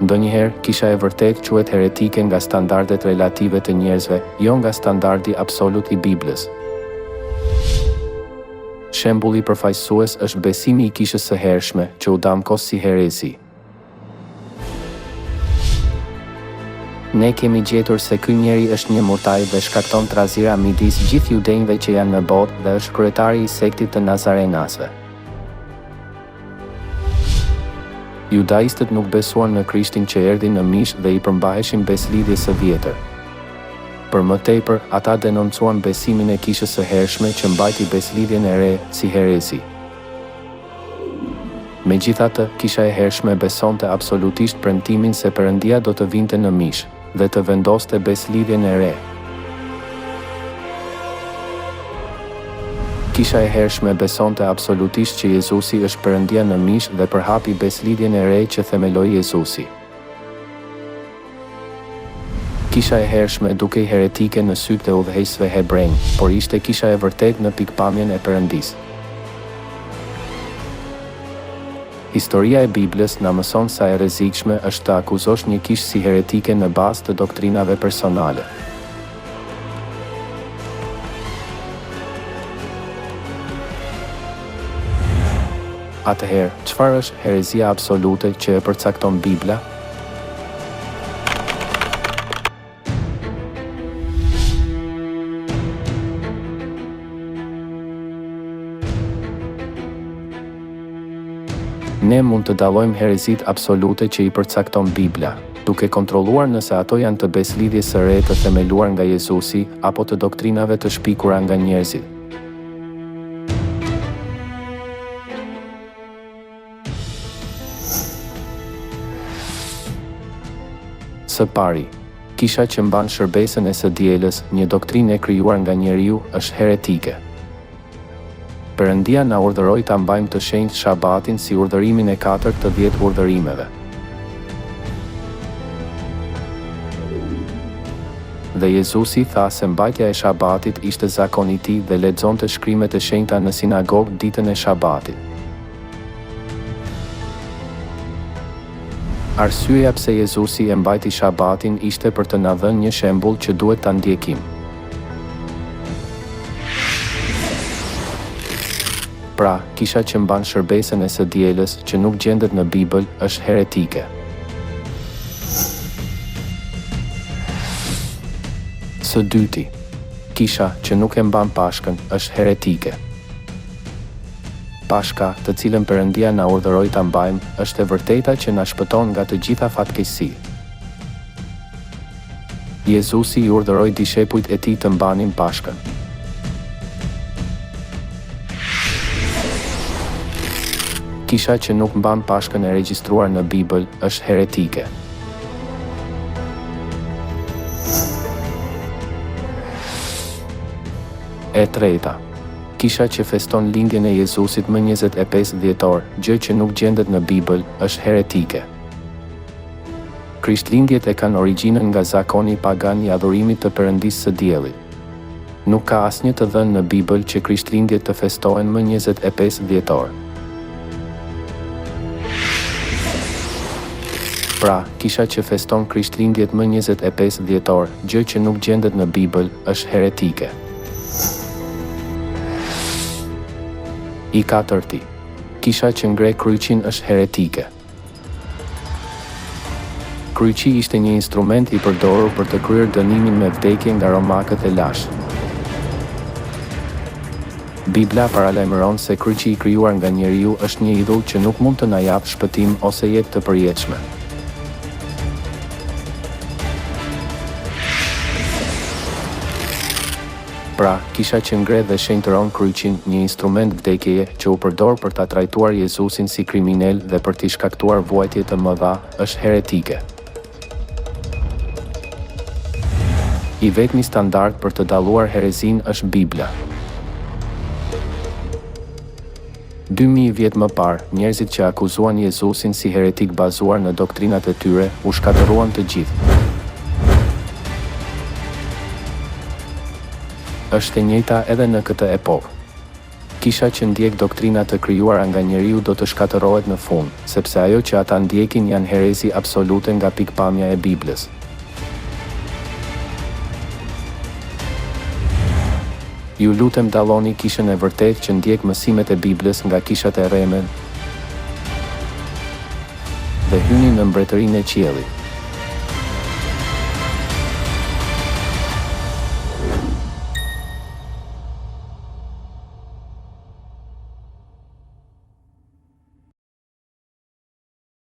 Ndonjëherë, kisha e vërtet quhet heretike nga standardet relative të njerëzve, jo nga standardi absolut i Biblës. Shembulli përfaqësues është besimi i kishës së hershme, që u damkos si herezi. Ne kemi gjetur se ky njeri është një murtaj dhe shkakton trazira midis gjithë judenjve që janë në botë dhe është kryetari i sektit të Nazarenasve. Judaistët nuk besuan në Krishtin që erdhi në mish dhe i përmbaheshin beslidhjes së vjetër. Për më tepër, ata denoncuan besimin e kishës së hershme që mbajti beslidhjen e re si herezi. Megjithatë, kisha e hershme besonte absolutisht premtimin se Perëndia do të vinte në mish dhe të vendoste beslidhjen e re. Kisha e hershme besonte absolutisht që Jezusi është Perëndia në mish dhe përhapi beslidhjen e re që themeloi Jezusi. Kisha e hershme dukej heretike në sytë e udhëheqësve hebrenj, por ishte kisha e vërtet në pikpamjen e Perëndisë. Historia e Biblës na mëson sa e rrezikshme është të akuzosh një kishë si heretike në bazë të doktrinave personale. Atëherë, çfarë është herezia absolute që e përcakton Bibla? Ne mund të dallojmë herezit absolute që i përcakton Bibla, duke kontrolluar nëse ato janë të beslidhjes së re të themeluar nga Jezusi apo të doktrinave të shpikura nga njerëzit. Së pari, kisha që mban shërbesën e së dielës, një doktrinë e krijuar nga njeriu, është heretike. Perëndia na urdhëroi ta mbajmë të shenjtë Shabatin si urdhërimin e 4 të 10 urdhërimeve. Dhe Jezusi tha se mbajtja e Shabatit ishte zakoni i tij dhe lexonte shkrimet e shenjta në sinagogë ditën e Shabatit. Arsyeja pse Jezusi e mbajti Shabatin ishte për të na dhënë një shembull që duhet ta ndjekim. Pra, kisha që mban shërbesën e së dielës që nuk gjendet në Bibël është heretike. Së dyti, kisha që nuk e mban Pashkën është heretike. Pashka, të cilën Perëndia na urdhëroi ta mbajmë, është e vërteta që na shpëton nga të gjitha fatkeqësi. Jezusi i urdhëroi dishepujt e tij të mbanin Pashkën. Kisha që nuk mban Pashkën e regjistruar në Bibël është heretike. E treta, kisha që feston lindjen e Jezusit më 25 dhjetor, gjë që nuk gjendet në Bibël, është heretike. Krishtlindjet e kanë origjinën nga zakoni pagan i adhurimit të Perëndisë së diellit. Nuk ka asnjë të dhënë në Bibël që krishtlindjet të festohen më 25 dhjetor. Pra, kisha që feston krishtlindjet më 25 dhjetor, gjë që nuk gjendet në Bibël, është heretike. I katërti, kisha që ngre kryqin është heretike. Kryqi ishte një instrument i përdorur për të kryer dënimin me vdekje nga romakët e lashtë. Bibla paralajmëron se kryqi i krijuar nga njeriu është një idhull që nuk mund të na japë shpëtim ose jetë të përjetshme. Pra, kisha që ngre dhe shenjtëron kryqin, një instrument vdekjeje që u përdor për ta trajtuar Jezusin si kriminal dhe për t'i shkaktuar vuajtje të mëdha, është heretike. I vetmi standard për të dalluar herezin është Bibla. 2000 vjet më parë, njerëzit që akuzuan Jezusin si heretik bazuar në doktrinat e tyre, u shkatëruan të gjithë. Është e njëjta edhe në këtë epokë. Kisha që ndjek doktrina të krijuara nga njeriu do të shkatërrohet në fund, sepse ajo që ata ndjekin janë herezi absolute nga pikpamja e Biblës. Ju lutem dalloni kishën e vërtetë që ndjek mësimet e Biblës nga kishat e rreme dhe hyni në mbretërinë e qiellit.